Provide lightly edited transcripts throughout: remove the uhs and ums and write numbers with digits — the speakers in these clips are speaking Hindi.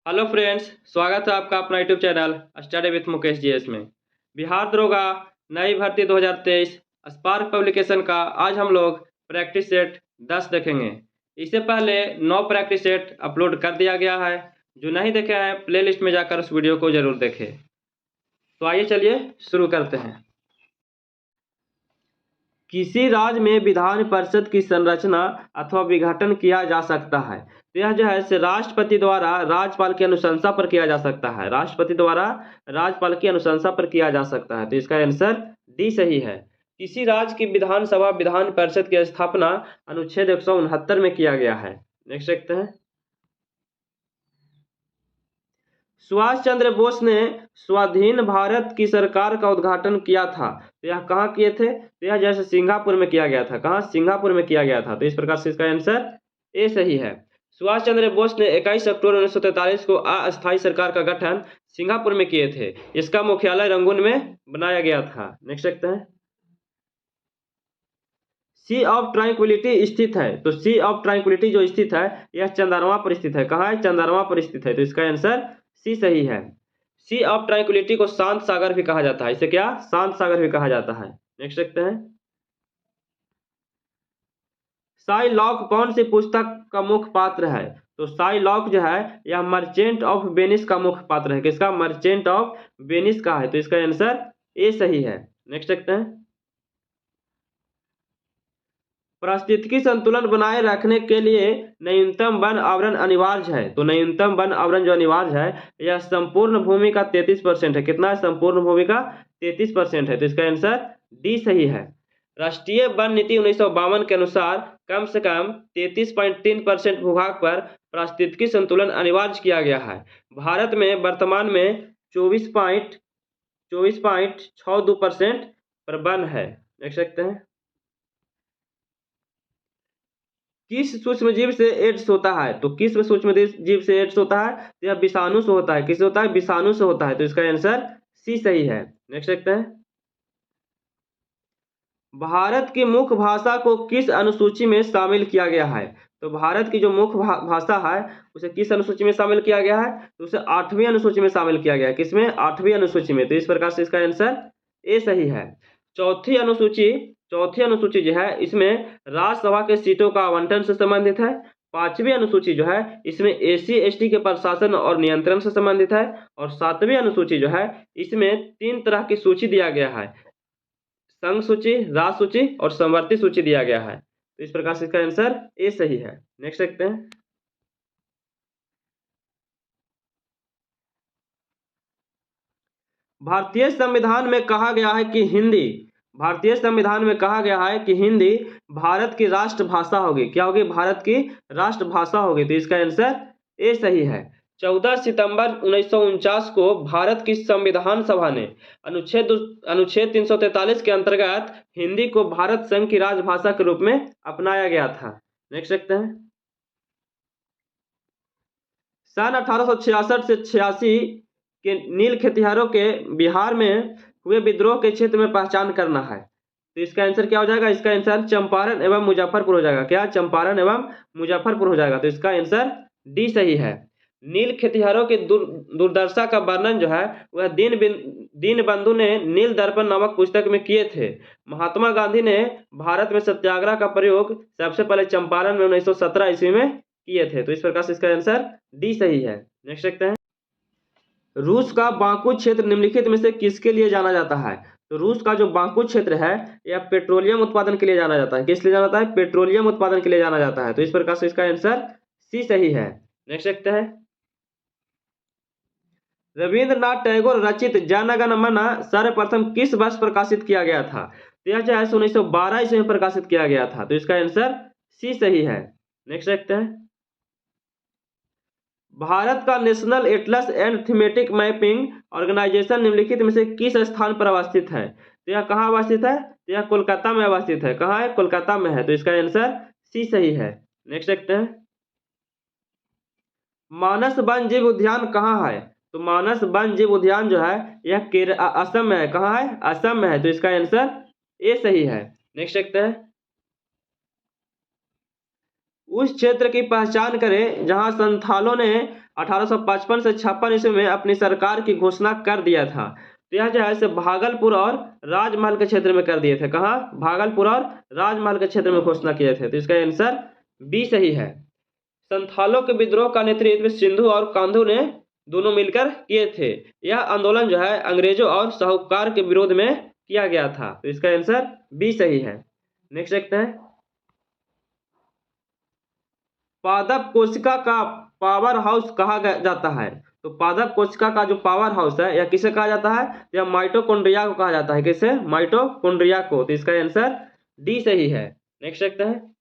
हेलो फ्रेंड्स, स्वागत है आपका अपना YouTube channel study with Mukesh GS में। बिहार दरोगा नई भर्ती 2023 स्पार्क पब्लिकेशन का आज हम लोग प्रैक्टिस सेट 10 देखेंगे। इससे पहले 9 प्रैक्टिस सेट अपलोड कर दिया गया है। जो नहीं देखे हैं प्लेलिस्ट में जाकर उस वीडियो को जरूर देखें। तो आइए चलिए शुरू करते हैं। किसी राज्य में विधान परिषद की संरचना अथवा विघटन किया जा सकता है। तो यह जो है से राष्ट्रपति द्वारा राज्यपाल की अनुशंसा पर किया जा सकता है। राष्ट्रपति द्वारा राज्यपाल की अनुशंसा पर किया जा सकता है। तो इसका आंसर डी सही है। किसी राज्य की विधानसभा विधान परिषद की स्थापना अनुच्छेद 169 में किया गया है। नेक्स्ट देखते हैं। सुभाष चंद्र बोस ने स्वाधीन भारत की सरकार का उद्घाटन किया था। तो यह कहाँ किए थे? तो यह जैसे सिंगापुर में किया गया था। कहाँ? सिंगापुर में किया गया था। तो इस प्रकार से इसका आंसर ए सही है। सुभाष चंद्र बोस ने 21 अक्टूबर 1943 को अस्थायी सरकार का गठन सिंगापुर में किए थे। इसका मुख्यालय रंगून में बनाया गया था। नेक्स्ट देखते हैं। सी ऑफ ट्रैंक्विलिटी स्थित है। तो सी ऑफ ट्रैंक्विलिटी जो स्थित है यह चंद्रमा पर स्थित है। कहाँ है? चंद्रमा पर स्थित है। तो इसका आंसर सी सही है। सी ऑफ ट्रैंक्विलिटी को शांत सागर भी कहा जाता है। इसे क्या? शांत सागर भी कहा जाता है। नेक्स्ट देखते हैं। शाइलॉक कौन सी पुस्तक का मुख्य पात्र है? तो शाइलॉक जो है यह मर्चेंट ऑफ वेनिस का मुख्य पात्र है। किसका? मर्चेंट ऑफ वेनिस का है। तो इसका आंसर ए सही है। नेक्स्ट देखते हैं। पारिस्थितिकी संतुलन बनाए रखने के लिए न्यूनतम वन आवरण अनिवार्य है। तो न्यूनतम वन आवरण जो अनिवार्य है यह संपूर्ण भूमि का 33% है। कितना है? संपूर्ण भूमि का 33% है। तो इसका आंसर डी सही है। राष्ट्रीय वन नीति 1952 के अनुसार कम से कम 33.3% भूभाग पर पारिस्थितिकी संतुलन अनिवार्य किया गया है। भारत में वर्तमान में 24.62% पर वन है। देख सकते हैं। किस सूक्ष्म जीव से एड्स होता है? तो किस सूक्ष्म जीव से एड्स होता है? तो यह विषाणु से होता है। किससे होता है? विषाणु से होता है। तो इसका आंसर सी सही है। नेक्स्ट देखते हैं। भारत की मुख्य भाषा को किस अनुसूची में शामिल किया गया है? तो भारत की जो मुख्य भाषा है उसे किस अनुसूची में शामिल किया गया है? तो उसे 8वीं अनुसूची में शामिल किया गया है। किसमें? 8वीं अनुसूची में। तो इस प्रकार से इसका आंसर ए सही है। चौथी अनुसूची जो है इसमें राज्यसभा के सीटों का आवंटन से संबंधित है। 5वीं अनुसूची जो है इसमें SC/ST के प्रशासन और नियंत्रण से संबंधित है। और 7वीं अनुसूची जो है इसमें 3 तरह की सूची दिया गया है। संघ सूची, राज्य सूची और समवर्ती सूची दिया गया है। तो इस प्रकार से इसका आंसर ए सही है। नेक्स्ट देखते हैं। भारतीय संविधान में कहा गया है कि हिंदी भारत की राष्ट्रभाषा होगी। क्या होगी? भारत की राष्ट्रभाषा होगी। तो इसका आंसर ए सही है। 14 सितंबर 1949 को भारत की संविधान सभा ने अनुच्छेद 343 के अंतर्गत हिंदी को भारत संघ की राजभाषा के रूप में अपनाया गया था। नेक्स्ट देखते हैं। सन 1866 से 86 के नील खेतिहरों के बिहार में हुए विद्रोह के क्षेत्र में पहचान करना है। तो इसका आंसर क्या हो जाएगा? इसका आंसर चंपारण एवं मुजफ्फरपुर हो जाएगा। क्या? चंपारण एवं मुजफ्फरपुर हो जाएगा। तो इसका आंसर डी सही है। नील खेतिहरों की दुर्दशा का वर्णन जो है वह दीनबंधु ने नील दर्पण नामक पुस्तक में किए थे। महात्मा गांधी ने भारत में सत्याग्रह का प्रयोग सबसे पहले चंपारण में 1917 ईस्वी में किए थे। तो इस प्रकार से इसका आंसर डी सही है। नेक्स्ट देखते हैं। रूस का बाकू क्षेत्र निम्नलिखित में से किसके लिए जाना जाता है? तो रूस का जो बाकू क्षेत्र है यह पेट्रोलियम उत्पादन के लिए जाना जाता है। किस लिए जाना जाता है? पेट्रोलियम उत्पादन के लिए जाना जाता है। तो इस प्रकार से इसका आंसर सी सही है। नेक्स्ट देखते हैं। रविंद्रनाथ टैगोर रचित जन गण मन सर्वप्रथम किस वर्ष प्रकाशित किया गया था? तो यह जो है 1912 ईस्वी में प्रकाशित किया गया था। तो इसका आंसर सी सही है। नेक्स्ट देखते हैं। भारत का national atlas and thematic mapping organisation निम्नलिखित में से किस स्थान पर अवस्थित है? तो यह कहाँ अवस्थित है? तो यह कोलकाता में अवस्थित है। कहाँ है? कोलकाता में है। तो इसका आंसर सी सही है। नेक्स्ट देखते हैं। मानस वन जीव उद्यान कहाँ है? तो मानस वन जीव उद्यान जो है यह असम में है। कहाँ है? असम में है। तो इसका आंसर ए सही है। नेक्स्ट देखते हैं। उस क्षेत्र की पहचान करें जहां संथालों ने 1855 से 56 ईस्वी में अपनी सरकार की घोषणा कर दिया था। तो यह जो है इसे भागलपुर और राजमहल के क्षेत्र में कर दिए थे। कहाँ? भागलपुर और राजमहल के क्षेत्र में घोषणा किए थे। तो इसका आंसर बी सही है। संथालों के विद्रोह का नेतृत्व सिंधु और कान्हू ने दोनों मिलकर किए थे। यह आंदोलन जो है अंग्रेजों और साहूकार के विरोध में किया गया था। तो इसका आंसर बी सही है। नेक्स्ट देखते हैं, पादप कोशिका का पावर हाउस कहा जाता है। तो पादप कोशिका का जो पावर हाउस है यह किसे कहा जाता है? यह माइटोकॉन्ड्रिया को कहा जाता है। किसे? माइटोकॉन्ड्रिया को। तो इसका आंसर डी सही है। नेक्स्ट देखते हैं,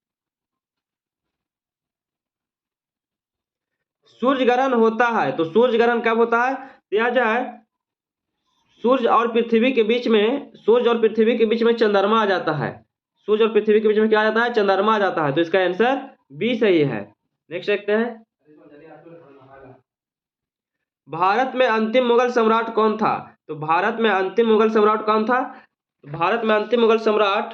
सूर्य ग्रहण होता है। तो सूर्य ग्रहण कब होता है? यह जो है सूर्य और पृथ्वी के बीच में चंद्रमा आ जाता है। सूर्य और पृथ्वी के बीच में क्या आ जाता है? चंद्रमा आ जाता है। तो इसका आंसर बी सही है। नेक्स्ट देखते हैं, भारत में अंतिम मुगल सम्राट कौन था? तो भारत में अंतिम मुगल सम्राट कौन था? भारत में अंतिम मुगल सम्राट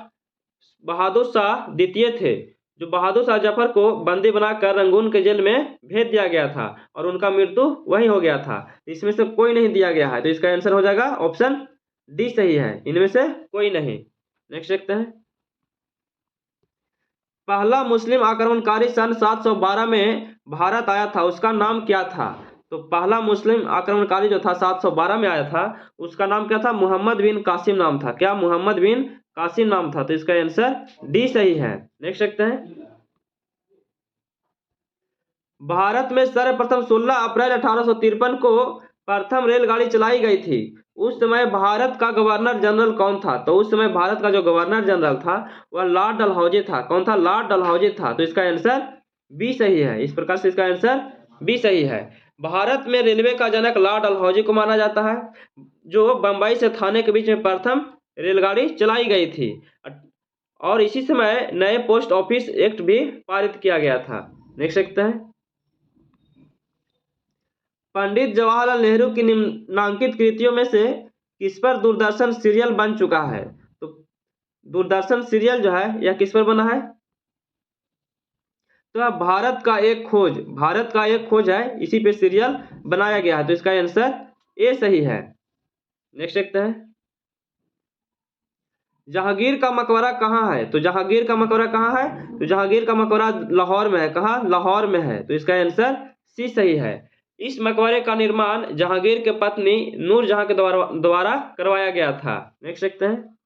बहादुर शाह द्वितीय थे। जो बहादुर शाह जफर को बंदी बनाकर रंगून के जेल में भेज दिया गया था और उनका मृत्यु वहीं हो गया था। इसमें से कोई नहीं दिया गया है। तो इसका आंसर हो जाएगा ऑप्शन डी सही है। इनमें से कोई नहीं। नेक्स्ट देखते हैं, पहला मुस्लिम आक्रमणकारी सन 712 में भारत आया था, उसका नाम क्या था? तो पहला मुस्लिम आक्रमणकारी जो था 712 में आया था, उसका नाम क्या था? मोहम्मद बिन कासिम नाम था। क्या? मोहम्मद बिन कासिम नाम था। तो इसका आंसर डी सही है। नेक्स्ट देखते हैं, भारत में सर्वप्रथम 16 अप्रैल 1853 को प्रथम रेलगाड़ी चलाई गई थी। उस समय भारत का गवर्नर जनरल कौन था? तो उस समय भारत का जो गवर्नर जनरल था वह लॉर्ड डलहौजी था। कौन था? लॉर्ड डलहौजी था। तो इसका आंसर बी सही है। इस प्रकार से इसका आंसर बी सही है। भारत में रेलवे का जनक लॉर्ड डलहौजी को माना जाता है, जो बंबई से थाने के बीच में प्रथम रेलगाड़ी चलाई गई थी और इसी समय नए पोस्ट ऑफिस एक्ट भी पारित किया गया था। नेक्स्ट देखते हैं, पंडित जवाहरलाल नेहरू की निम्नांकित कृतियों में से किस पर दूरदर्शन सीरियल बन चुका है? तो दूरदर्शन सीरियल जो है यह किस पर बना है? तो भारत का एक खोज है, इसी पे सीरियल बनाया गया है। तो इसका आंसर ए सही है। नेक्स्ट देखते हैं, जहांगीर का मकबरा कहाँ है? तो जहांगीर का मकबरा कहाँ है? तो जहांगीर का मकबरा लाहौर में है। कहाँ? लाहौर में है। तो इसका आंसर सी सही है। इस मकबरे का निर्माण जहांगीर के पत्नी नूरजहां के द्वारा करवाया गया था। नेक्स्ट देखते हैं,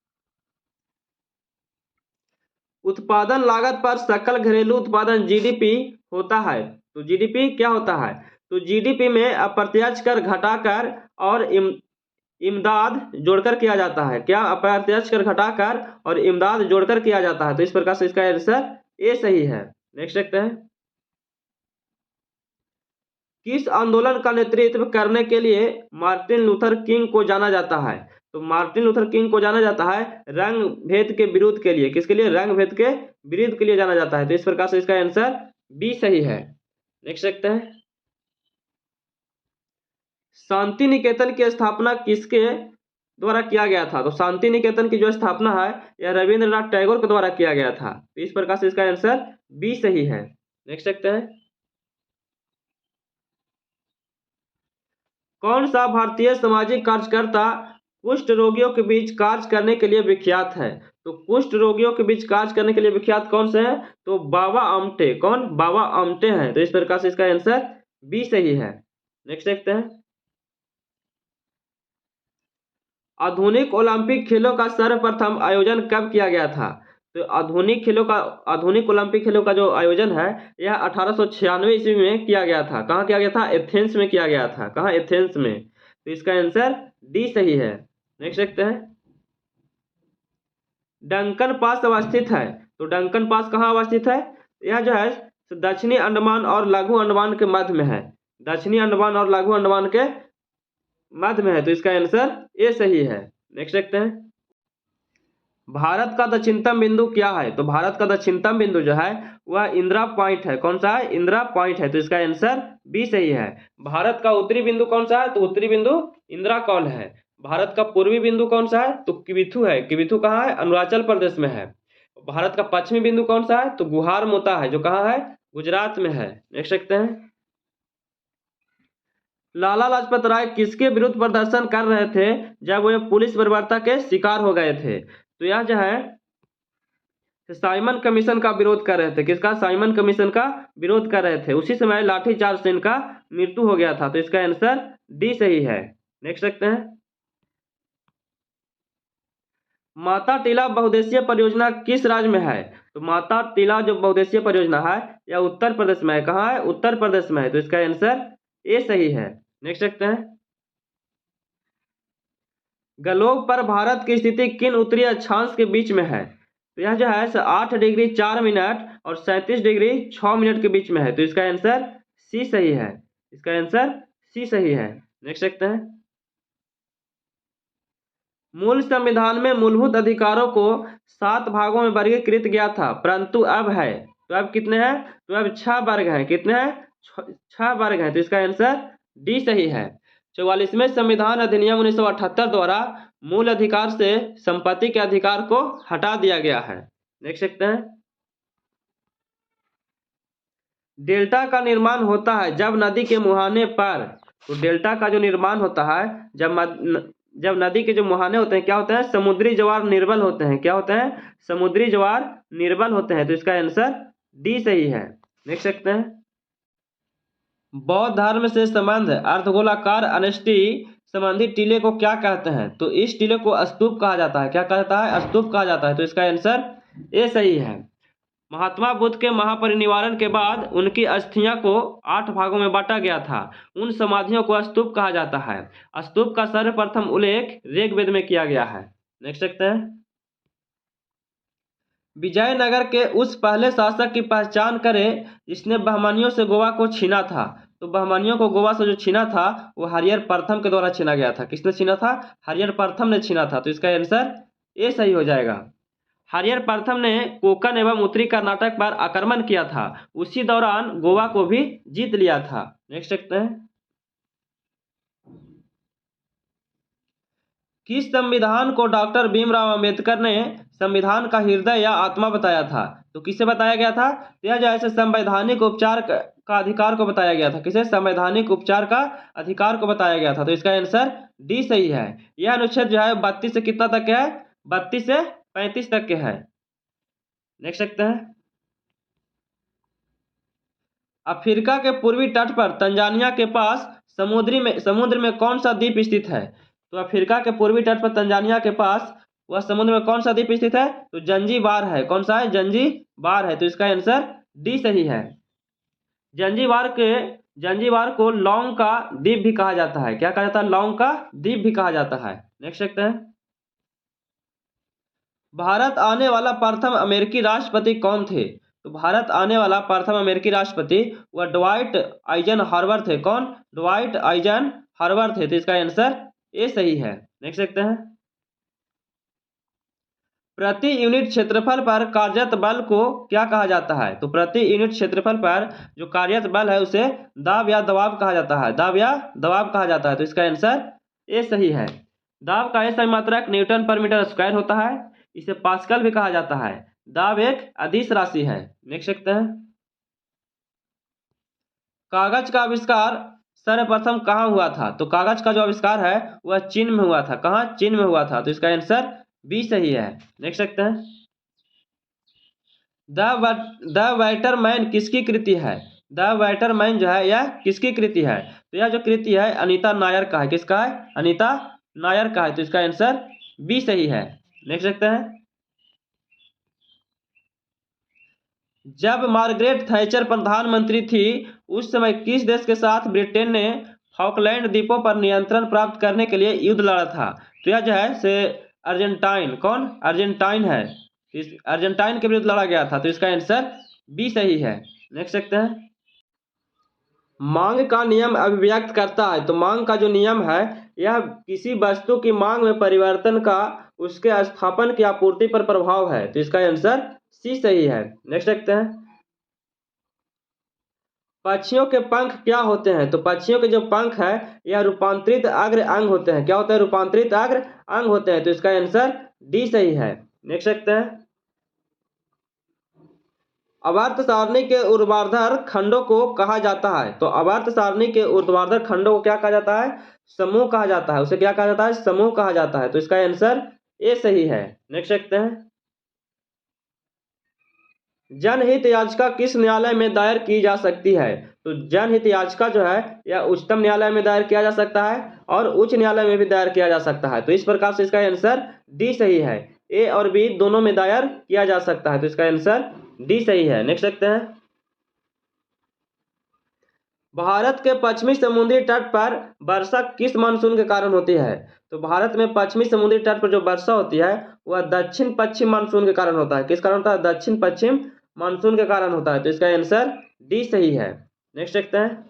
उत्पादन लागत पर सकल घरेलू उत्पादन जीडीपी होता है। तो जीडीपी क्या होता है? तो जीडीपी में अप्रत्यक्ष कर घटाकर और इमदाद जोड़कर किया जाता है। क्या? अप्रत्यक्ष कर घटाकर और इमदाद जोड़कर किया जाता है। तो इस प्रकार से इसका आंसर ए सही है। नेक्स्ट देखते हैं, किस आंदोलन का नेतृत्व करने के लिए मार्टिन लूथर किंग को जाना जाता है? तो मार्टिन लूथर किंग को जाना जाता है रंग भेद के विरोध के लिए। किसके लिए? रंग भेद के विरोध के लिए जाना जाता है। तो इस प्रकार से इसका आंसर बी सही है। नेक्स्ट देखते हैं, शांति निकेतन की स्थापना किसके द्वारा किया गया था? तो शांति निकेतन की जो स्थापना है यह रविंद्रनाथ टैगोर के द्वारा किया गया था। तो इस प्रकार से इसका आंसर बी सही है। नेक्स्ट देखते हैं, कौन सा भारतीय सामाजिक कार्यकर्ता कुष्ठ रोगियों के बीच कार्य करने के लिए विख्यात है? तो कुष्ठ रोगियों के बीच कार्य करने के लिए विख्यात कौन से हैं? तो बाबा आमटे। कौन? बाबा आमटे हैं। तो इस प्रकार से इसका आंसर बी सही है। नेक्स्ट देखते हैं, आधुनिक ओलंपिक खेलों का सर्वप्रथम आयोजन कब किया गया था? तो आधुनिक ओलंपिक खेलों का जो आयोजन है यह 1896 ईस्वी में किया गया था। कहाँ किया गया था? एथेंस में किया गया था। कहाँ? एथेंस में। तो इसका आंसर डी सही है। नेक्स्ट देखते हैं, डंकन पास अवस्थित है। तो डंकन पास कहाँ अवस्थित है? यह जो है दक्षिणी अंडमान और लघु अंडमान के मध्य में है। दक्षिणी अंडमान और लघु अंडमान के मध्य में है। तो इसका आंसर ए सही है। नेक्स्ट देखते हैं, भारत का दक्षिणतम बिंदु क्या है? तो भारत का दक्षिणतम बिंदु जो है वह इंदिरा पॉइंट है। कौन सा है? इंदिरा पॉइंट है। तो इसका आंसर बी सही है। भारत का उत्तरी बिंदु कौन सा है? तो उत्तरी बिंदु इंदिरा कॉल है। भारत का पूर्वी बिंदु कौन सा है? तो किबिथु है। किबिथु कहाँ है? अरुणाचल प्रदेश में है। भारत का पश्चिमी बिंदु कौन सा है? तो गुहार मोता है, जो कहाँ है? गुजरात में है। नेक्स्ट देखते हैं, लाला लाजपत राय किसके विरुद्ध प्रदर्शन कर रहे थे जब वे पुलिस बर्बरता के शिकार हो गए थे? तो यह जो है साइमन कमीशन का विरोध कर रहे थे। किसका? साइमन कमीशन का विरोध कर रहे थे। उसी समय लाठीचार्ज से इनका मृत्यु हो गया था। तो इसका आंसर डी सही है। नेक्स्ट देखते हैं, माता टीला बहुउद्देशीय परियोजना किस राज्य में है? तो माता टीला जो बहुउद्देशीय परियोजना है यह उत्तर प्रदेश में है। कहाँ है? उत्तर प्रदेश में है। तो इसका आंसर ए सही है। नेक्स्ट देखते हैं, गलोब पर भारत की स्थिति किन उत्तरी अक्षांश के बीच में है? तो यह जो है 8 डिग्री 4 मिनट और 37 डिग्री 6 मिनट के बीच में है। तो इसका आंसर सी सही है। इसका आंसर सी सही है। नेक्स्ट देखते हैं, मूल संविधान में मूलभूत अधिकारों को 7 भागों में वर्गीकृत किया था, परंतु अब है, तो अब कितने हैं? तो अब 6 वर्ग हैं। कितने हैं? 6 वर्ग हैं। तो इसका आंसर डी सही है। 44वें संविधान अधिनियम 1978 द्वारा मूल अधिकार से संपत्ति के अधिकार को हटा दिया गया है। देख सकते हैं, डेल्टा का निर्माण होता है जब नदी के मुहाने पर, तो डेल्टा का जो निर्माण होता है जब नदी के जो मुहाने होते हैं क्या होते हैं? समुद्री ज्वार निर्बल होते हैं। क्या होते हैं? समुद्री ज्वार निर्बल होते हैं। तो इसका आंसर डी सही है। देख सकते हैं, बौद्ध धर्म से संबंध अर्धगोलाकार अनष्टि संबंधी टीले को क्या कहते हैं? तो इस टीले को स्तूप कहा जाता है। क्या कहता है? स्तूप कहा जाता है। तो इसका आंसर ए सही है। महात्मा बुद्ध के महापरिनिर्वाण के बाद उनकी अस्थियां को 8 भागों में बांटा गया था। उन समाधियों को स्तूप कहा जाता है। स्तूप का सर्वप्रथम उल्लेख ऋग्वेद में किया गया है। नेक्स्ट देखते हैं, विजयनगर के उस पहले शासक की पहचान करें जिसने बहमनियों से गोवा को छीना था। तो बहमनियों को गोवा से जो छीना था वो हरिहर प्रथम के द्वारा छीना गया था। किसने छीना था? हरिहर प्रथम ने छीना था। तो इसका आंसर ए सही हो जाएगा। हरिहर प्रथम ने कोंकण एवं उत्तरी कर्नाटक पर आक्रमण किया था। उसी दौरान गोवा को भी जीत लिया था। नेक्स्ट देखते हैं, किस संविधान को डॉक्टर भीमराव अंबेडकर ने संविधान का हृदय या आत्मा बताया था? तो किसे बताया गया था? यह जो है संवैधानिक उपचार का अधिकार को बताया गया था। किसे? संवैधानिक उपचार का अधिकार को बताया गया था। तो इसका आंसर डी सही है। यह अनुच्छेद जो है 32 से कितना तक है? 32 से 35 तक के है। नेक्स्ट देखते हैं, अफ्रीका के पूर्वी तट पर तंजानिया के पास समुद्र में कौन सा द्वीप स्थित है? तो अफ्रीका के पूर्वी तट पर तंजानिया के पास वह समुद्र में कौन सा द्वीप स्थित है? तो जंजीबार है। कौन सा है? जंजीबार है। तो इसका आंसर डी सही है। जंजीबार को लौंग का द्वीप भी कहा जाता है। क्या कहा जाता है? लौंग का द्वीप भी कहा जाता है। नेक्स्ट देखते हैं, भारत आने वाला प्रथम अमेरिकी राष्ट्रपति कौन थे? तो भारत आने वाला प्रथम अमेरिकी राष्ट्रपति वह ड्वाइट आइजनहॉवर थे। कौन? ड्वाइट आइजनहॉवर थे। तो इसका आंसर ए सही है। नेक्स्ट देखते हैं, प्रति यूनिट क्षेत्रफल पर कार्यरत बल को क्या कहा जाता है? तो प्रति यूनिट क्षेत्रफल पर जो कार्यरत बल है उसे दाब या दबाव कहा जाता है। दाब या दबाव कहा जाता है। तो इसका आंसर ए सही है। दाब का SI मात्रक न्यूटन पर मीटर स्क्वायर होता है। इसे पास्कल भी कहा जाता है। दाब एक अदिश राशि है। देख सकते हैं, कागज का आविष्कार सर्वप्रथम कहाँ हुआ था? तो कागज का जो आविष्कार है वह चीन में हुआ था। कहाँ? चीन में हुआ था। तो इसका आंसर बी सही है। देख सकते हैं, द वाइटर मैन किसकी कृति है? द वाइटर मैन जो है यह किसकी कृति है? तो यह जो कृति है अनीता नायर का है। किसका है? अनीता नायर का है। तो इसका आंसर बी सही है। देख सकते हैं, जब मार्गरेट थैचर प्रधानमंत्री थी उस समय किस देश के साथ ब्रिटेन ने फॉकलैंड द्वीपों पर नियंत्रण प्राप्त करने के लिए युद्ध लड़ा था? तो यह जो है से अर्जेंटाइन, कौन? अर्जेंटाइन है। इस अर्जेंटाइन के विरुद्ध लड़ा गया था। तो इसका आंसर बी सही है। देख सकते हैं, मांग का नियम अभिव्यक्त करता है। तो मांग का जो नियम है यह किसी वस्तु की मांग में परिवर्तन का उसके स्थापन की आपूर्ति पर प्रभाव है। तो इसका आंसर सी सही है। नेक्स्ट देखते हैं, पक्षियों के पंख क्या होते हैं? तो पक्षियों के जो पंख है यह रूपांतरित अग्र अंग होते हैं। क्या होते हैं? रूपांतरित अग्र अंग होते हैं। तो इसका आंसर डी सही है। नेक्स्ट देखते हैं, आवर्त सारणी के ऊर्ध्वाधर खंडों को कहा जाता है। तो आवर्त सारणी के ऊर्ध्वाधर खंडों को क्या कहा जाता है? समूह कहा जाता है। उसे क्या कहा जाता है? समूह कहा जाता है। तो इसका आंसर ए सही है। नेक्स्ट देखते हैं, जनहित याचिका किस न्यायालय में दायर की जा सकती है? तो जनहित याचिका जो है यह उच्चतम न्यायालय में दायर किया जा सकता है और उच्च न्यायालय में भी दायर किया जा सकता है। तो इस प्रकार से इसका आंसर डी सही है। ए और बी दोनों में दायर किया जा सकता है। तो इसका आंसर डी सही है। नेक्स्ट देखते हैं, भारत के पश्चिमी समुद्री तट पर वर्षा किस मानसून के कारण होती है? तो भारत में पश्चिमी समुद्री तट पर जो वर्षा होती है वह दक्षिण पश्चिम मानसून के कारण होता है। किस कारण होता है? दक्षिण पश्चिम मानसून के कारण होता है। तो इसका आंसर डी सही है। नेक्स्ट देखते हैं,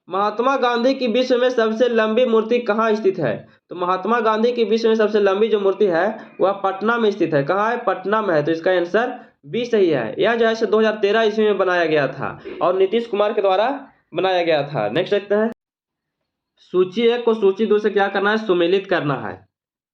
महात्मा गांधी की विश्व में सबसे लंबी मूर्ति कहाँ स्थित है? तो महात्मा गांधी की विश्व में सबसे लंबी जो मूर्ति है वह पटना में स्थित है। कहाँ है? पटना में है। तो इसका आंसर बी सही है। यह जो है 2013 ईस्वी में बनाया गया था और नीतीश कुमार के द्वारा बनाया गया था। नेक्स्ट देखते हैं, सूची 1 को सूची 2 से क्या करना है? सुमेलित करना है।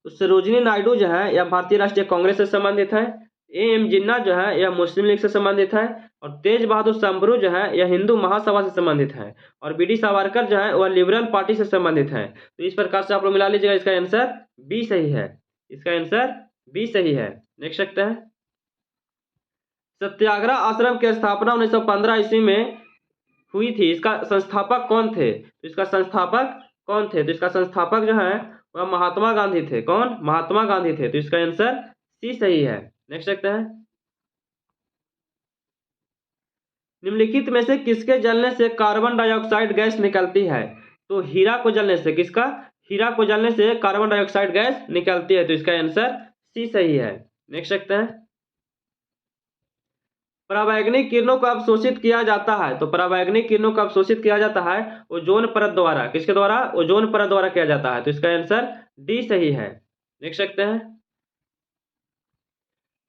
तो सरोजिनी नायडू जो है यह भारतीय राष्ट्रीय कांग्रेस से संबंधित है। एम जिन्ना जो है यह मुस्लिम लीग से संबंधित है और तेज बहादुर संबरू जो है यह हिंदू महासभा से संबंधित है और बी डी सावरकर जो है वह लिबरल पार्टी से संबंधित है। तो इस प्रकार से आप लोग मिला लीजिएगा। इसका आंसर बी सही है। इसका आंसर बी सही है। नेक्स्ट देखते हैं, सत्याग्रह आश्रम की स्थापना 1915 ईस्वी में हुई थी। इसका संस्थापक कौन थे? तो इसका संस्थापक कौन थे? तो इसका संस्थापक जो है वह महात्मा गांधी थे। कौन? महात्मा गांधी थे। तो इसका आंसर सी सही है। नेक्स्ट देखते हैं, निम्नलिखित में से किसके जलने से कार्बन डाइऑक्साइड गैस निकलती है? तो हीरा को जलने से। किसका? हीरा को जलने से कार्बन डाइऑक्साइड गैस निकलती है। तो इसका आंसर सी सही है। नेक्स्ट देखते हैं, परावैंगनिक किरणों को अवशोषित किया जाता है। तो परावैंगनिक किरणों को अवशोषित किया जाता है ओजोन परत द्वारा। किसके द्वारा? ओजोन परत द्वारा किया जाता है। तो इसका आंसर डी सही है। नेक्स्ट देखते हैं,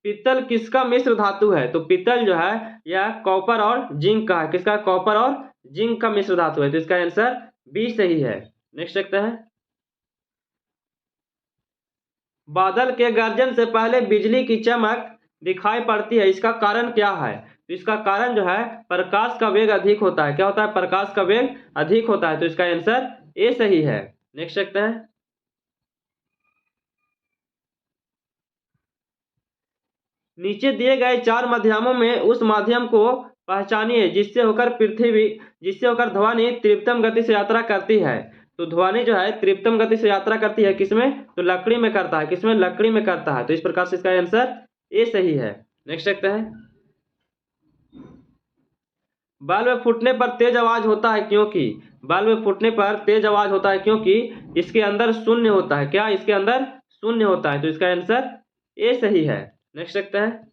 पीतल किसका मिश्र धातु है? तो पीतल जो है यह कॉपर और जिंक का है। किसका? कॉपर और जिंक का मिश्र धातु है। तो इसका आंसर बी सही है। नेक्स्ट देखते हैं, बादल के गर्जन से पहले बिजली की चमक दिखाई पड़ती है। इसका कारण क्या है? तो इसका कारण जो है प्रकाश का वेग अधिक होता है। क्या होता है? प्रकाश का वेग अधिक होता है। तो इसका आंसर ए सही है। नेक्स्ट देखते हैं, नीचे दिए गए 4 माध्यमों में उस माध्यम को पहचानिए जिससे होकर ध्वनि तीव्रतम गति से यात्रा करती है। तो ध्वनि जो है तीव्रतम गति से यात्रा करती है किसमें? तो लकड़ी में करता है। किसमें? लकड़ी में करता है। तो इस प्रकार से इसका आंसर ए सही है। नेक्स्ट देखते हैं, बल्ब फूटने पर तेज आवाज होता है क्योंकि? बल्ब फूटने पर तेज आवाज होता है क्योंकि इसके अंदर शून्य होता है। क्या? इसके अंदर शून्य होता है। तो इसका आंसर ए सही है। नेक्स्ट देखते हैं,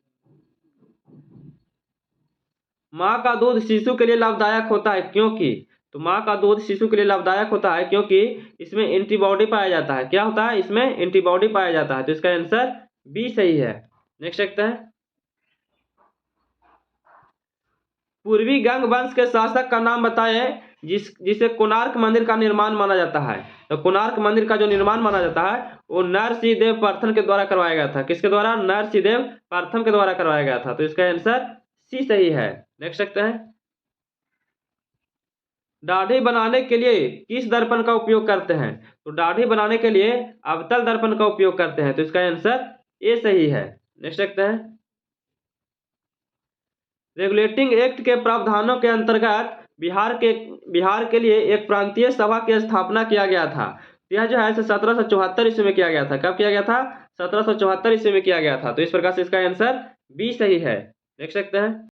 माँ का दूध शिशु के लिए लाभदायक होता है क्योंकि? तो माँ का दूध शिशु के लिए लाभदायक होता है क्योंकि इसमें एंटीबॉडी पाया जाता है। क्या होता है? इसमें एंटीबॉडी पाया जाता है। तो इसका आंसर बी सही है। नेक्स्ट देखते हैं, पूर्वी गंग वंश के शासक का नाम बताएं जिसे कोणार्क मंदिर का निर्माण माना जाता है। तो कोणार्क मंदिर का जो निर्माण माना जाता है वो नरसिंह देव प्रथम के द्वारा करवाया गया था। किसके द्वारा? नरसिंह देव प्रथम के द्वारा करवाया गया था। तो इसका आंसर सी सही है। नेक्स्ट देखते हैं, दाढ़ी बनाने के लिए किस दर्पण का उपयोग करते हैं? तो दाढ़ी बनाने के लिए अवतल दर्पण का उपयोग करते हैं। तो इसका आंसर ए सही है। नेक्स्ट देखते हैं, रेगुलेटिंग एक्ट के प्रावधानों के अंतर्गत बिहार के लिए एक प्रांतीय सभा की स्थापना किया गया था। यह जो है 1774 ईस्वी में किया गया था। कब किया गया था? 1774 ईस्वी में किया गया था। तो इस प्रकार से इसका आंसर बी सही है। देख सकते हैं,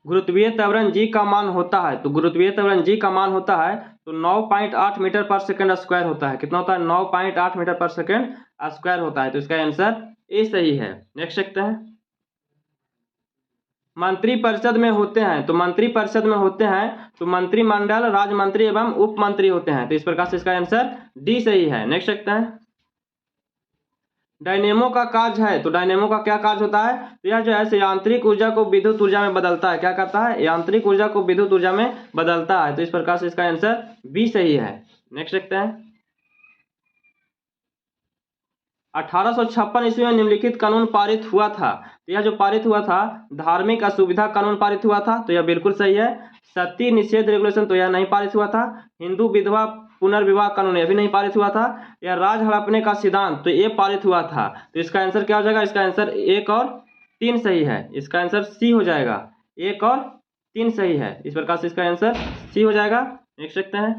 गुरुत्वीय त्वरण जी का मान होता है। तो गुरुत्वीय त्वरण जी का मान होता है तो 9.8 मीटर पर सेकंड स्क्वायर होता है। कितना होता है? 9.8 मीटर पर सेकंड स्क्वायर होता है। तो इसका आंसर ए सही है। नेक्स्ट देखते हैं, मंत्रिपरिषद में होते हैं। तो मंत्रिपरिषद में होते हैं तो मंत्रिमंडल, राज्य मंत्री एवं उप मंत्री होते हैं। तो इस प्रकार से इसका आंसर डी सही है। नेक्स्ट देखते हैं, डायनेमो का कार्य है। तो डायनेमो का क्या कार्य होता है? तो यह जो है यांत्रिक ऊर्जा को विद्युत ऊर्जा में बदलता है। क्या करता है? यांत्रिक ऊर्जा को विद्युत ऊर्जा में बदलता है। तो इस प्रकार से इसका आंसर बी सही है। नेक्स्ट देखते हैं, 1856 ईस्वी में निम्नलिखित कानून पारित हुआ था। तो यह जो पारित हुआ था धार्मिक असुविधा कानून पारित हुआ था, तो यह बिल्कुल सही है। सती निषेध रेगुलेशन, तो यह नहीं पारित हुआ था। हिंदू विधवा पुनर्विवाह कानून, यह भी नहीं पारित हुआ था। यह राज हड़पने का सिद्धांत, तो ये पारित हुआ था। तो इसका आंसर क्या हो जाएगा? इसका आंसर 1 और 3 सही है। इसका आंसर सी हो जाएगा, 1 और 3 सही है। इस प्रकार से इसका आंसर सी हो जाएगा। देख सकते हैं,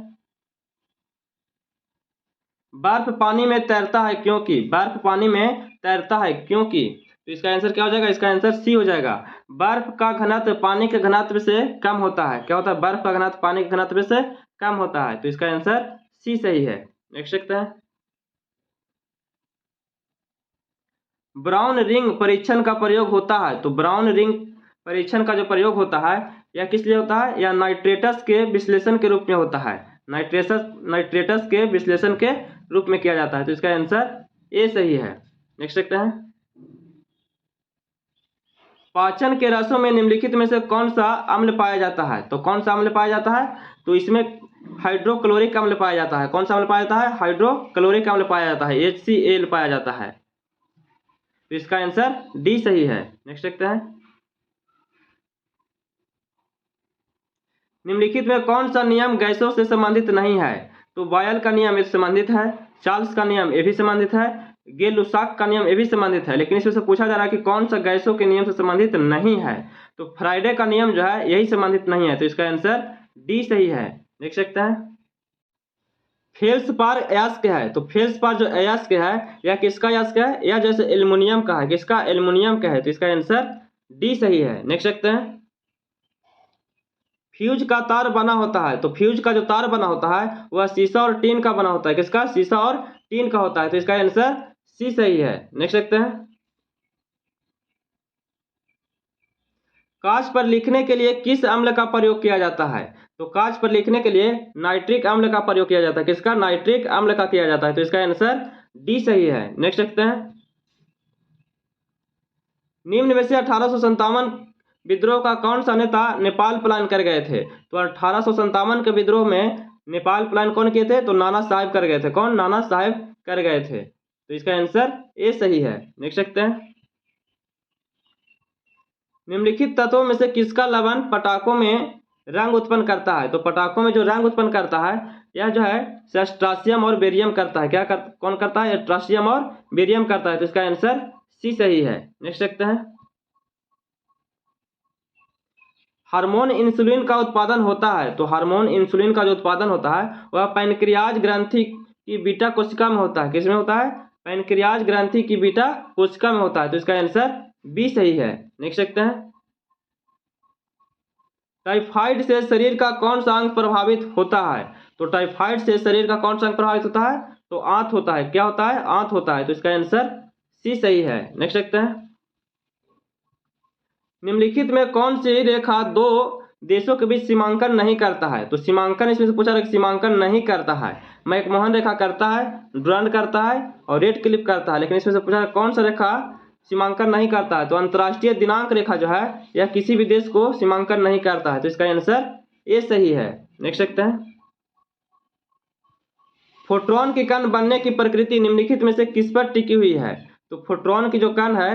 बर्फ पानी में तैरता है क्योंकि, बर्फ पानी में तैरता है क्योंकि, तो इसका आंसर क्या हो जाएगा? इसका आंसर सी हो जाएगा। बर्फ का घनत्व पानी के घनत्व से कम होता है। क्या होता है? बर्फ का घनत्व पानी के घनत्व से कम होता है। तो इसका आंसर सी सही है। देख सकते हैं, ब्राउन रिंग परीक्षण का प्रयोग होता है। तो ब्राउन रिंग परीक्षण का जो प्रयोग होता है यह किस लिए होता है? यह नाइट्रेटस के विश्लेषण के रूप में होता है। नाइट्रेटस के विश्लेषण के रूप में किया जाता है। तो इसका आंसर ए सही है। देख सकते हैं, पाचन के रसों में निम्नलिखित में से कौन सा अम्ल पाया जाता है? तो कौन सा अम्ल पाया जाता है? तो इसमें हाइड्रोक्लोरिक अम्ल पाया जाता है। कौन सा अम्ल पाया जाता है? हाइड्रोक्लोरिक अम्ल पाया जाता है, HCl पाया जाता है। तो इसका आंसर डी सही है। नेक्स्ट देखते हैं, निम्नलिखित में कौन सा नियम गैसों से संबंधित नहीं है? तो बॉयल का नियम इससे संबंधित है, चार्ल्स का नियम ये भी संबंधित है, गे लुसाक का नियम ये भी संबंधित है। लेकिन इसमें से पूछा जा रहा है कि कौन सा गैसों के नियम से संबंधित नहीं है? तो फ्राइडे का नियम जो है यही संबंधित नहीं है। तो इसका आंसर डी सही है। देख सकते हैं, फेल्सपार अयस्क है। तो फेल्सपार जो अयस्क है यह किसका अयस्क है? यह जैसे एल्युमिनियम का है। किसका? एल्युमिनियम का है। तो इसका आंसर डी सही है। नेक्स्ट देखते हैं, फ्यूज का तार बना होता है। तो फ्यूज का जो तार बना होता है वह शीशा और टीन का बना होता है। किसका? शीशा और टीन का होता है। तो इसका आंसर सी सही है। नेक्स्ट देखते हैं, कांच पर लिखने के लिए किस अम्ल का प्रयोग किया जाता है? तो कांच पर लिखने के लिए नाइट्रिक अम्ल का प्रयोग किया जाता है। किसका? नाइट्रिक अम्ल का किया जाता है। तो इसका आंसर डी सही है। नेक्स्ट देखते हैं, निम्न में से 1857 विद्रोह का कौन सा नेता नेपाल पलायन कर गए थे? तो 1857 के विद्रोह में नेपाल पलायन कौन किए थे? तो नाना साहेब कर गए थे। कौन? नाना साहेब कर गए थे। तो इसका आंसर ए सही है। देख सकते हैं, निम्नलिखित तत्वों में से किसका लवण पटाखों में रंग उत्पन्न करता है? तो पटाखों में जो रंग उत्पन्न करता है यह जो है स्ट्रासियम और बेरियम करता है। कौन करता है? स्ट्रासियम और बेरियम करता है। तो इसका आंसर सी सही है। नेक्स्ट देखते हैं, हार्मोन इंसुलिन का उत्पादन होता है। तो हार्मोन इंसुलिन का जो उत्पादन होता है वह पैनक्रियाज ग्रंथि की बीटा कोशिका में होता है। किसमें होता है? पैनक्रियाज ग्रंथि की बीटा कोशिका में होता है। तो इसका आंसर बी सही है। नेक्स्ट देखते हैं, टाइफाइड से शरीर का कौन सा अंग प्रभावित होता है? तो टाइफाइड से शरीर का कौन सा अंग प्रभावित होता है? तो आंत होता है। क्या होता है? आंत होता है। तो इसका आंसर सी सही है। नेक्स्ट देखते हैं, निम्नलिखित में कौन सी रेखा दो देशों के बीच सीमांकन नहीं करता है? तो सीमांकन इसमें से पूछा रहा है, सीमांकन नहीं करता है। मैकमोहन रेखा करता है, डुरांड करता है और रेड क्लिफ करता है। लेकिन इसमें से पूछा कौन सा रेखा सीमांकन नहीं करता है? तो अंतर्राष्ट्रीय दिनांक रेखा जो है यह किसी भी देश को सीमांकन नहीं करता है। तो इसका आंसर ए सही है। नेक्स्ट देखते हैं, फोटोन की कण बनने की प्रकृति निम्नलिखित में से किस पर टिकी हुई है? तो फोटोन की जो कण है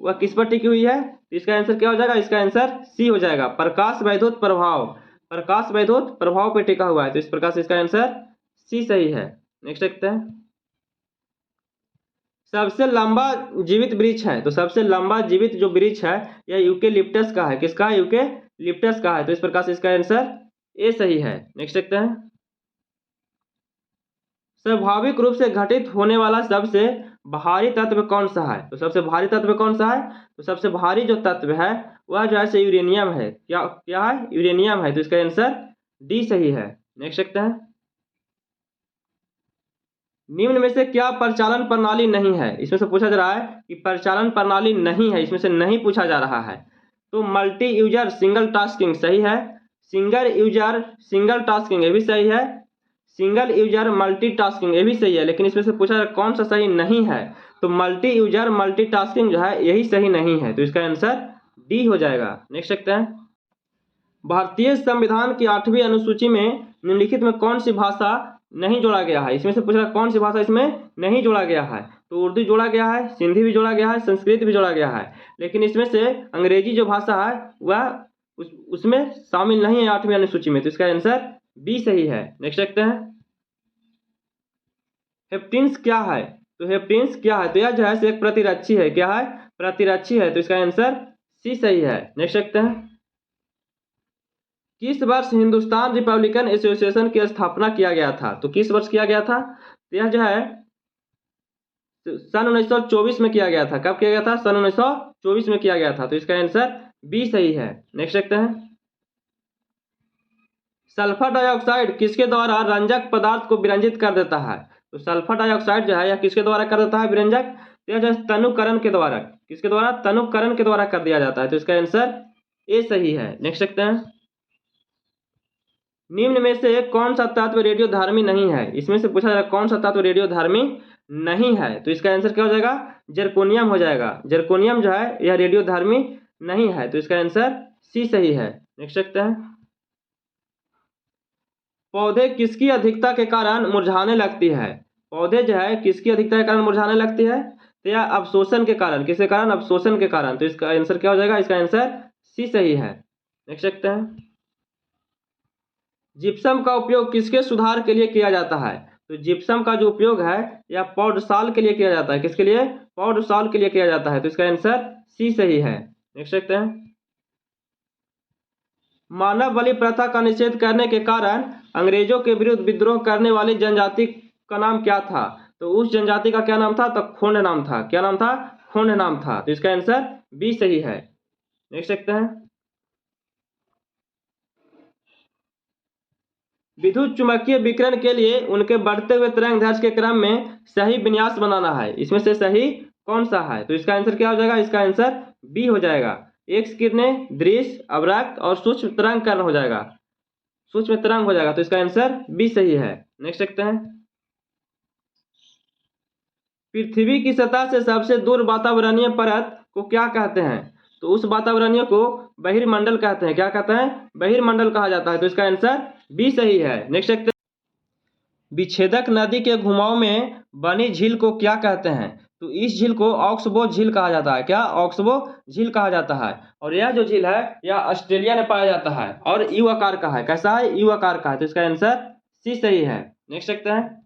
वह किस पर टिकी हुई है? तो इसका आंसर क्या हो जाएगा? इसका आंसर सी हो जाएगा, प्रकाश वैद्युत प्रभाव। प्रकाश वैद्युत प्रभाव पर टिका हुआ है। तो इस प्रकार से इसका आंसर सी सही है। नेक्स्ट देखते हैं, सबसे लंबा जीवित वृक्ष है। तो सबसे लंबा जीवित जो वृक्ष है यह यूकेलिप्टस का है। किसका? यूकेलिप्टस का है। तो इस प्रकार से इसका आंसर ए सही है। नेक्स्ट देखते हैं, स्वाभाविक रूप से घटित होने वाला सबसे भारी तत्व कौन सा है? तो सबसे भारी तत्व कौन सा है? तो सबसे भारी जो तत्व है वह जो है यूरेनियम है। क्या है? यूरेनियम है। तो इसका आंसर डी सही है। नेक्स्ट देखते हैं, निम्न में से क्या परिचालन प्रणाली नहीं है? इसमें से पूछा जा रहा है कि परिचालन प्रणाली नहीं है, इसमें से नहीं पूछा जा रहा है। तो मल्टी यूजर सिंगल टास्किंग सही है, सिंगल यूजर सिंगल टास्किंग ये भी सही है, सिंगल यूजर मल्टीटास्किंग ये भी सही है। लेकिन इसमें से पूछा जा कौन सा सही नहीं है? तो मल्टी यूजर मल्टीटास्किंग जो है यही सही नहीं है। तो इसका आंसर डी हो जाएगा। नेक्स्ट देखते हैं, भारतीय संविधान की 8वीं अनुसूची में निम्नलिखित में कौन सी भाषा नहीं जोड़ा गया है? इसमें से पूछ रहा कौन सी भाषा इसमें नहीं जोड़ा गया है? तो उर्दू जोड़ा गया है, सिंधी भी जोड़ा गया है, संस्कृत भी जोड़ा गया है, लेकिन इसमें से अंग्रेजी जो भाषा है वह उसमें शामिल नहीं है 8वीं अनुसूची में। तो इसका आंसर बी सही है। नेक्स्ट देखते हैं, हेप्टिन्स क्या है? तो हेप्टिन्स क्या है? तो यह जो है एक प्रतिरक्षी है। क्या है? प्रतिरक्षी है। तो इसका आंसर सी सही है। नेक्स्ट देखते हैं, किस वर्ष हिंदुस्तान रिपब्लिकन एसोसिएशन की स्थापना किया गया था? तो किस वर्ष किया गया था? तो यह जो है सन 1924 में किया गया था। कब किया गया था? सन 1924 में किया गया था। तो इसका आंसर बी सही है। नेक्स्ट देखते हैं, सल्फर डाइऑक्साइड किसके द्वारा रंजक पदार्थ को विरंजित कर देता है? तो सल्फर डाइऑक्साइड जो है यह किसके द्वारा कर देता है विरंजक? तो यह जो है तनुकरण के द्वारा, किसके द्वारा? तनुकरण के द्वारा कर दिया जाता है। तो इसका आंसर ए सही है। नेक्स्ट देखते हैं, निम्न में से कौन सा तत्व रेडियोधर्मी नहीं है? इसमें से पूछा जाएगा कौन सा तत्व रेडियोधर्मी नहीं है। तो इसका आंसर क्या हो जाएगा? जर्कोनियम हो जाएगा। जर्कोनियम जो है यह रेडियोधर्मी नहीं है। तो इसका आंसर सी सही है। नेक्स्ट देखते हैं, पौधे किसकी अधिकता के कारण मुरझाने लगती है? पौधे जो है किसकी अधिकता के कारण मुरझाने लगती है? तो यह अवशोषण के कारण। किसके कारण? अवशोषण के कारण। तो इसका आंसर क्या हो जाएगा? इसका आंसर सी सही है। नेक्स्ट देखते हैं, जिप्सम का उपयोग किसके सुधार के लिए किया जाता है? तो जिप्सम का जो उपयोग है यह पौधसाल के लिए किया जाता है। किसके लिए? पौधसाल के लिए किया जाता है। तो इसका आंसर सी सही है। नेक्स्ट देखते हैं, मानव बलि प्रथा का निषेध करने के कारण अंग्रेजों के विरुद्ध विद्रोह करने वाली जनजाति का नाम क्या था? तो उस जनजाति का क्या नाम था? तो खोंड नाम था। क्या नाम था? खोंड नाम था। तो इसका आंसर बी सही है। नेक्स्ट देखते हैं, विद्युत चुंबकीय विकिरण के लिए उनके बढ़ते हुए तरंग दैर्ध्य के क्रम में सही विन्यास बनाना है। इसमें से सही कौन सा है? तो इसका आंसर क्या हो जाएगा? इसका आंसर बी हो जाएगा। एक्स किरणें, दृश्य, अवरक्त और सूक्ष्म तरंग कर्ण हो जाएगा। सूक्ष्म तरंग हो जाएगा। तो इसका आंसर बी सही है। नेक्स्ट देखते हैं, पृथ्वी की सतह से सबसे दूर वातावरणीय परत को क्या कहते हैं? तो उस वातावरणीय को बहिर्मंडल कहते हैं। क्या कहते हैं? बहिर्मंडल कहा जाता है। तो इसका आंसर बी सही है। नेक्स्ट देखते हैं, विच्छेदक नदी के घुमाव में बनी झील को क्या कहते हैं? तो इस झील को ऑक्सबो झील कहा जाता है। क्या? ऑक्सबो झील कहा जाता है। और यह जो झील है यह ऑस्ट्रेलिया में पाया जाता है और यू आकार का है। कैसा है? यू आकार का है। तो इसका आंसर सी सही है। नेक्स्ट देखते हैं,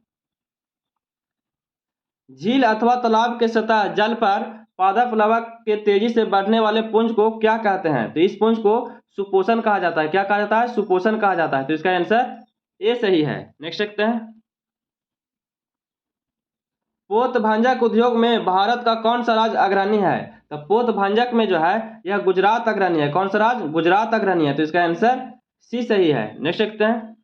झील अथवा तालाब के सतह जल पर पादप प्लवक के तेजी से बढ़ने वाले पुंज को क्या कहते हैं? तो इस पुंज को सुपोषण कहा जाता है। क्या कहा जाता है? सुपोषण कहा जाता है। तो इसका आंसर ए सही है। नेक्स्ट देखते हैं, पोत भंजक उद्योग में भारत का कौन सा राज्य अग्रणी है? तो पोत भंजक में जो है यह गुजरात अग्रणी है। कौन सा राज्य? गुजरात अग्रणी है। तो इसका आंसर सी सही है। नेक्स्ट देखते हैं,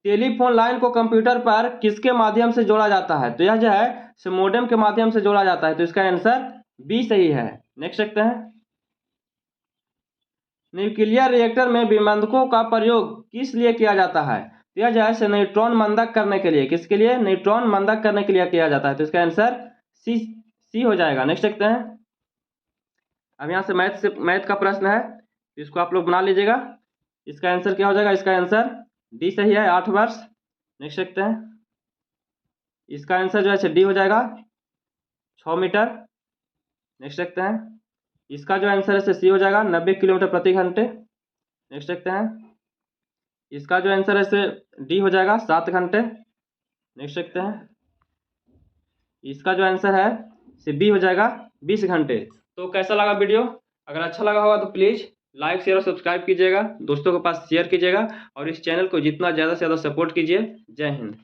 टेलीफोन लाइन को कंप्यूटर पर किसके माध्यम से जोड़ा जाता है? तो यह जो है मोडेम के माध्यम से जोड़ा जाता है। तो इसका आंसर बी सही है। नेक्स्ट देखते हैं, न्यूक्लियर रिएक्टर में विमंदकों का प्रयोग किस लिए किया जाता है? तो यह जो है न्यूट्रॉन मंदक करने के लिए। किसके लिए? न्यूट्रॉन मंदक करने के लिए किया जाता है। तो इसका आंसर सी हो जाएगा। नेक्स्ट देखते हैं, अब यहाँ से मैथ का प्रश्न है, इसको आप लोग बना लीजिएगा। इसका आंसर क्या हो जाएगा? इसका आंसर डी सही है, 8 वर्ष। नेक्स्ट देखते हैं, इसका आंसर जो है डी हो जाएगा, 6 मीटर। नेक्स्ट देखते हैं, इसका जो आंसर है सी हो जाएगा, 90 किलोमीटर प्रति घंटे। नेक्स्ट देखते हैं, इसका जो आंसर है डी हो जाएगा, 7 घंटे। नेक्स्ट देखते हैं, इसका जो आंसर है बी हो जाएगा, 20 घंटे। तो कैसा लगा वीडियो? अगर अच्छा लगा होगा तो प्लीज़ लाइक शेयर और सब्सक्राइब कीजिएगा, दोस्तों के पास शेयर कीजिएगा और इस चैनल को जितना ज़्यादा से ज़्यादा सपोर्ट कीजिए। जय हिंद।